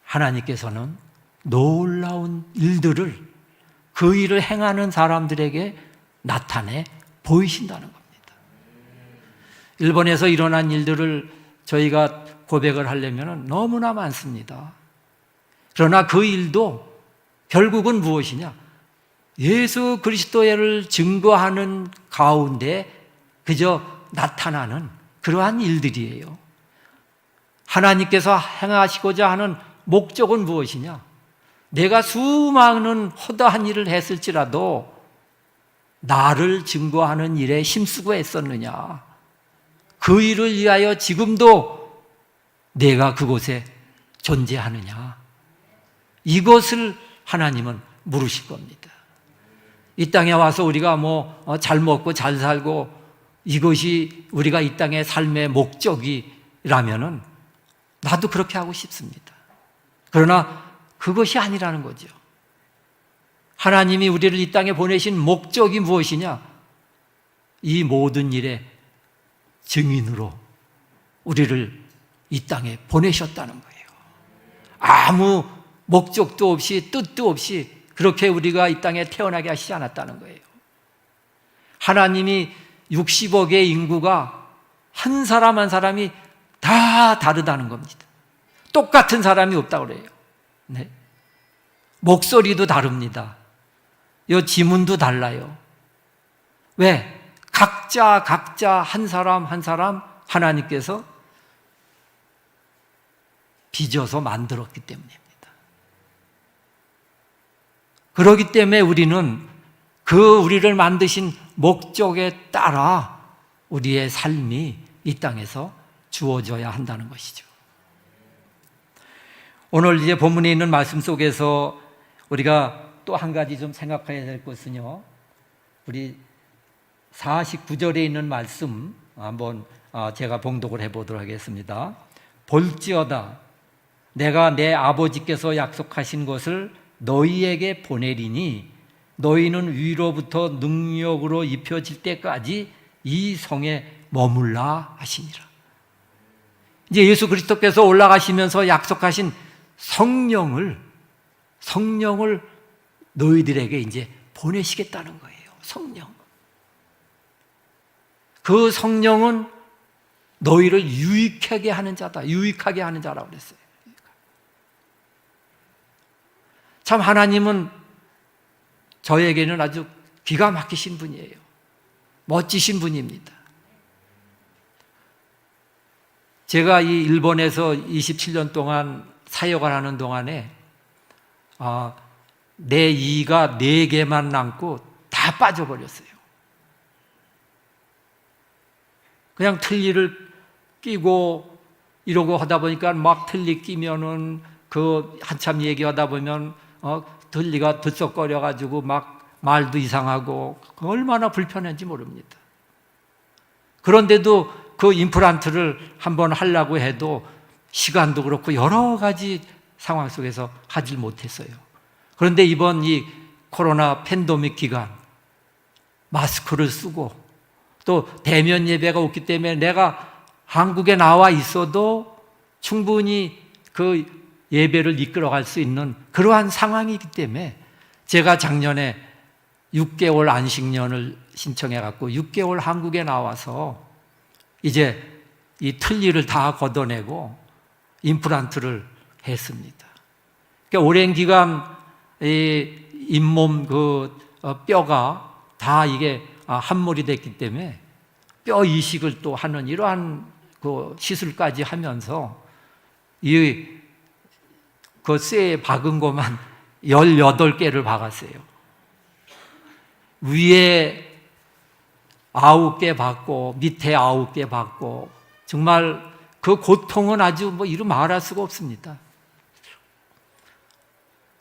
Speaker 1: 하나님께서는 놀라운 일들을 그 일을 행하는 사람들에게 나타내 보이신다는 겁니다. 일본에서 일어난 일들을 저희가 고백을 하려면 너무나 많습니다. 그러나 그 일도 결국은 무엇이냐? 예수 그리스도를 증거하는 가운데 그저 나타나는 그러한 일들이에요. 하나님께서 행하시고자 하는 목적은 무엇이냐? 내가 수많은 허다한 일을 했을지라도 나를 증거하는 일에 힘쓰고 애썼느냐? 그 일을 위하여 지금도 내가 그곳에 존재하느냐? 이것을 하나님은 물으실 겁니다. 이 땅에 와서 우리가 잘 먹고 잘 살고 이것이 우리가 이 땅의 삶의 목적이라면은 나도 그렇게 하고 싶습니다. 그러나 그것이 아니라는 거죠. 하나님이 우리를 이 땅에 보내신 목적이 무엇이냐? 이 모든 일의 증인으로 우리를 이 땅에 보내셨다는 거예요. 아무 목적도 없이 뜻도 없이 그렇게 우리가 이 땅에 태어나게 하시지 않았다는 거예요. 하나님이 60억의 인구가 한 사람 한 사람이 다 다르다는 겁니다. 똑같은 사람이 없다고 그래요. 네. 목소리도 다릅니다. 이 지문도 달라요. 왜? 각자 한 사람 한 사람 하나님께서 빚어서 만들었기 때문입니다. 그렇기 때문에 우리는 그 우리를 만드신 목적에 따라 우리의 삶이 이 땅에서 주어져야 한다는 것이죠. 오늘 이제 본문에 있는 말씀 속에서 우리가 또 한 가지 좀 생각해야 될 것은요, 우리 49절에 있는 말씀 한번 제가 봉독을 해보도록 하겠습니다. 볼지어다 내가 내 아버지께서 약속하신 것을 너희에게 보내리니 너희는 위로부터 능력으로 입혀질 때까지 이 성에 머물라 하시니라. 이제 예수 그리스도께서 올라가시면서 약속하신 성령을 너희들에게 이제 보내시겠다는 거예요. 성령. 그 성령은 너희를 유익하게 하는 자다. 유익하게 하는 자라고 그랬어요. 참 하나님은 저에게는 아주 기가 막히신 분이에요. 멋지신 분입니다. 제가 이 일본에서 27년 동안 사역을 하는 동안에 내 이가 4개만 남고 다 빠져버렸어요. 그냥 틀니를 끼고 이러고 하다 보니까 막 틀니 끼면은 그 한참 얘기하다 보면 틀니가 들썩거려가지고 막 말도 이상하고 얼마나 불편한지 모릅니다. 그런데도 그 임플란트를 한번 하려고 해도 시간도 그렇고 여러 가지 상황 속에서 하질 못했어요. 그런데 이번 이 코로나 팬데믹 기간 마스크를 쓰고 또 대면 예배가 없기 때문에 내가 한국에 나와 있어도 충분히 그 예배를 이끌어갈 수 있는 그러한 상황이기 때문에 제가 작년에 6개월 안식년을 신청해 갖고 6개월 한국에 나와서 이제 이 틀니를 다 걷어내고 임플란트를 했습니다. 그러니까 오랜 기간 이 잇몸 그 뼈가 다 이게 함몰이 됐기 때문에 뼈 이식을 또 하는 이러한 그 시술까지 하면서 그 쇠에 박은 것만 18개를 박았어요. 위에 9개 박고 밑에 9개 박고 정말 그 고통은 아주 뭐 이루 말할 수가 없습니다.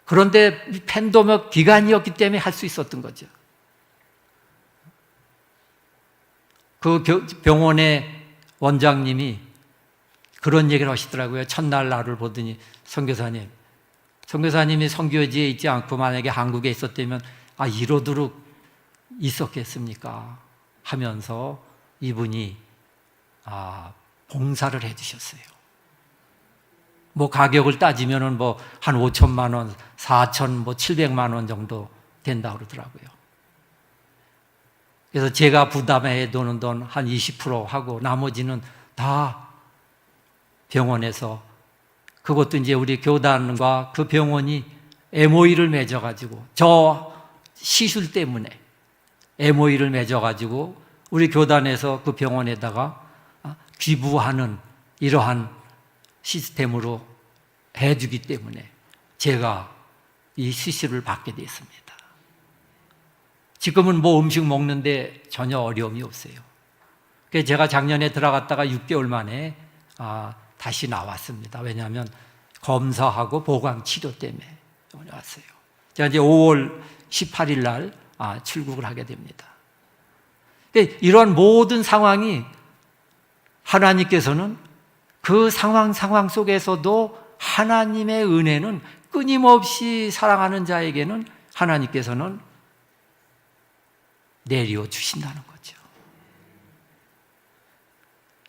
Speaker 1: 그런데 팬데믹 기간이었기 때문에 할 수 있었던 거죠. 그 병원의 원장님이 그런 얘기를 하시더라고요. 첫날 나를 보더니 선교사님이 선교지에 있지 않고 만약에 한국에 있었다면 이러도록 있었겠습니까? 하면서 이분이 봉사를 해주셨어요. 뭐 가격을 따지면은 뭐 한 5천만 원, 4천, 뭐 700만 원 정도 된다 그러더라고요. 그래서 제가 부담해 두는 돈 한 20% 하고 나머지는 다 병원에서, 그것도 이제 우리 교단과 그 병원이 MOU를 맺어가지고 저 시술 때문에 MOU를 맺어가지고 우리 교단에서 그 병원에다가 기부하는 이러한 시스템으로 해주기 때문에 제가 이 시술을 받게 됐습니다. 지금은 뭐 음식 먹는데 전혀 어려움이 없어요. 그래서 제가 작년에 들어갔다가 6개월 만에 다시 나왔습니다. 왜냐하면 검사하고 보강 치료 때문에 왔어요. 제가 이제 5월 18일 날 출국을 하게 됩니다. 이런 모든 상황이 하나님께서는 그 상황 속에서도 하나님의 은혜는 끊임없이 사랑하는 자에게는 하나님께서는 내려 주신다는 거죠.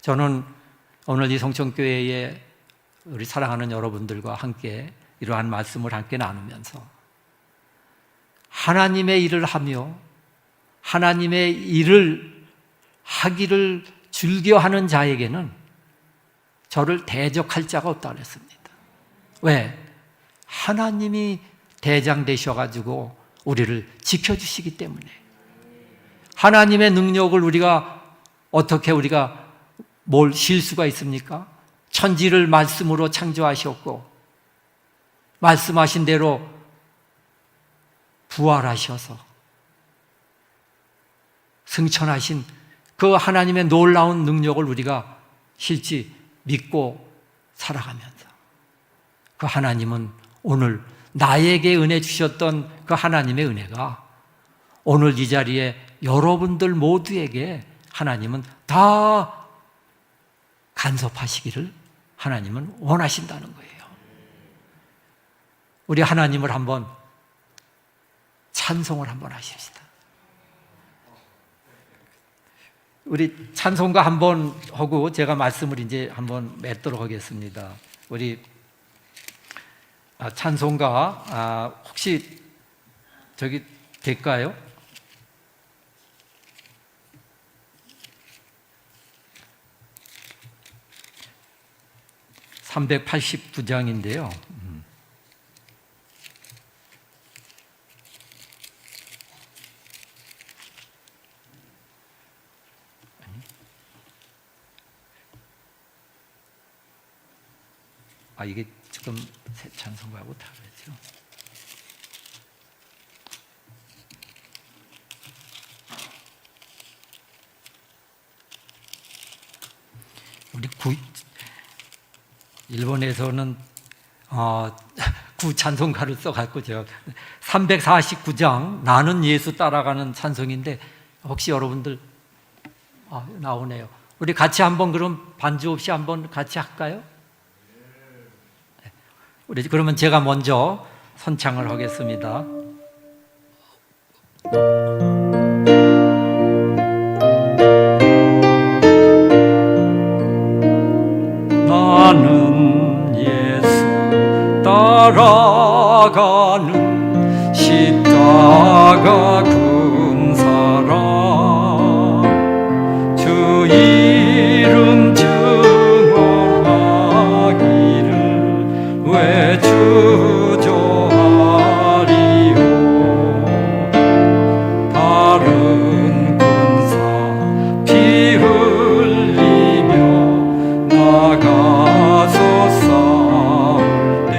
Speaker 1: 저는 오늘 이 성천교회에 우리 사랑하는 여러분들과 함께 이러한 말씀을 함께 나누면서 하나님의 일을 하며 하나님의 일을 하기를 즐겨하는 자에게는 저를 대적할 자가 없다고 그랬습니다. 왜? 하나님이 대장 되셔가지고 우리를 지켜주시기 때문에. 하나님의 능력을 어떻게 우리가 뭘 실 수가 있습니까? 천지를 말씀으로 창조하셨고 말씀하신 대로 부활하셔서 승천하신 그 하나님의 놀라운 능력을 우리가 실지 믿고 살아가면서 그 하나님은 오늘 나에게 은혜 주셨던 그 하나님의 은혜가 오늘 이 자리에 여러분들 모두에게 하나님은 다 간섭하시기를 하나님은 원하신다는 거예요. 우리 하나님을 한번 찬송을 한번 하십시다. 우리 찬송가 한번 하고 제가 말씀을 이제 한번 맺도록 하겠습니다. 우리 찬송가 혹시 저기 될까요? (389장인데요) 이게 지금 새 찬송가하고 다르죠. 우리 일본에서는 구 찬송가를 써갖고 제가 349장 나는 예수 따라가는 찬송인데 혹시 여러분들 나오네요. 우리 같이 한번 그럼 반주 없이 한번 같이 할까요? 우리 그러면 제가 먼저 선창을 하겠습니다. 나는 예수 따라가는 십자가 군 사람 주 이름 증언하기를 왜 주저하리요 다른 군사 피 흘리며 나가서 싸울 때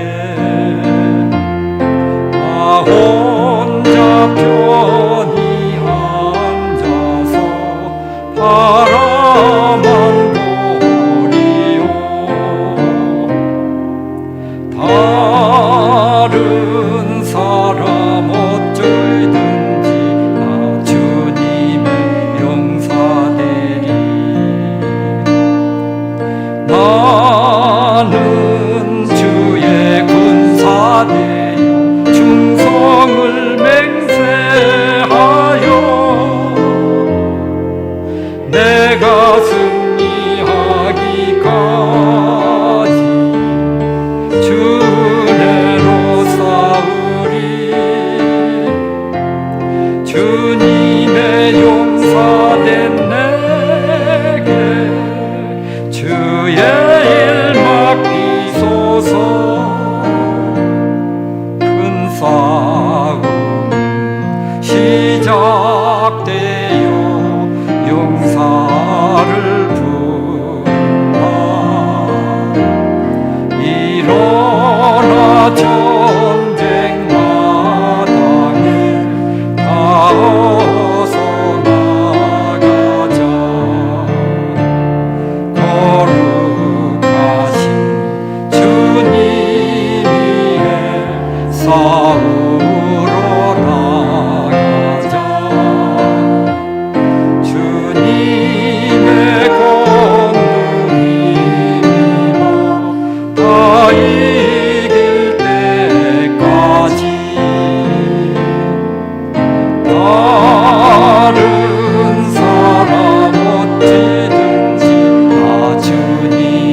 Speaker 1: 나 혼자 편히 앉아서 바라만 보리요 다른 사람 어쩔든지 나 주님의 용사되리 나는 주의 군사되어 충성을 맹세하여 내가 승리하기까지 주 은혜로 싸우리 주님의 용사된 내게 주의 일 맡기소서 큰 싸움 시작되어 용사를 부른다 일어나 전쟁 마당에 다 어서 나가자 거룩하신 주님 위에 싸우러 나가자 주님의 권능이며 다 이길 때까지 다른 사람 어찌든지 나 주님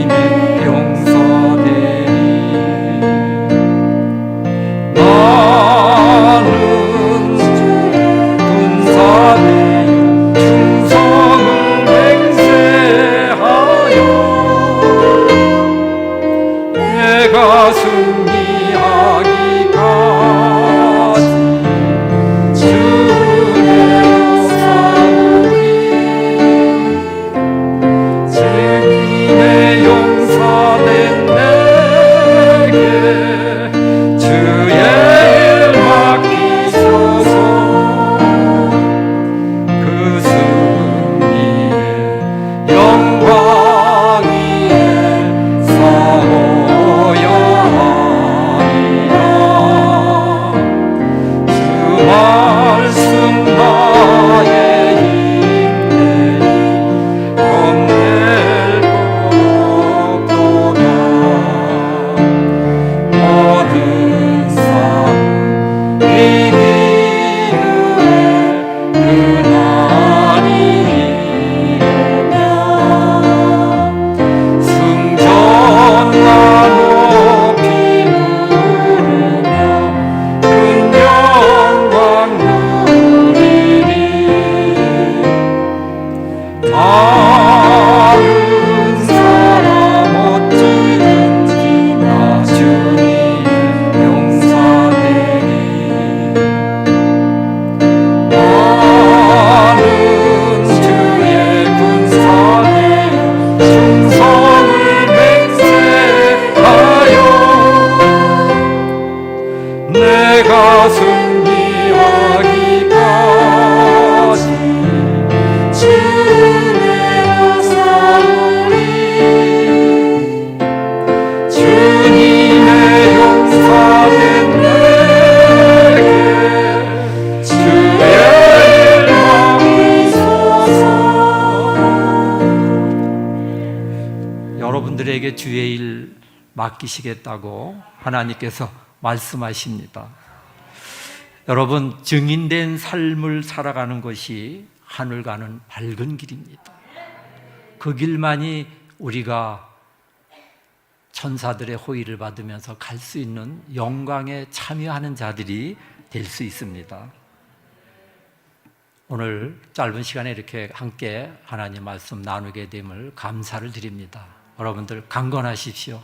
Speaker 2: 다른 사람 어찌든지 나 주님 용서되리. 나는 주의 군사되어 충성을 맹세하여 내가 승리하기까지 주의 싸우리. 주님의 용사된 내게 주의 일 맡기소서.
Speaker 1: 여러분들에게 주의 일 맡기시겠다고 하나님께서 말씀하십니다. 여러분, 증인된 삶을 살아가는 것이 하늘 가는 밝은 길입니다. 그 길만이 우리가 천사들의 호의를 받으면서 갈 수 있는 영광에 참여하는 자들이 될 수 있습니다. 오늘 짧은 시간에 이렇게 함께 하나님 말씀 나누게 됨을 감사를 드립니다. 여러분들 강건하십시오.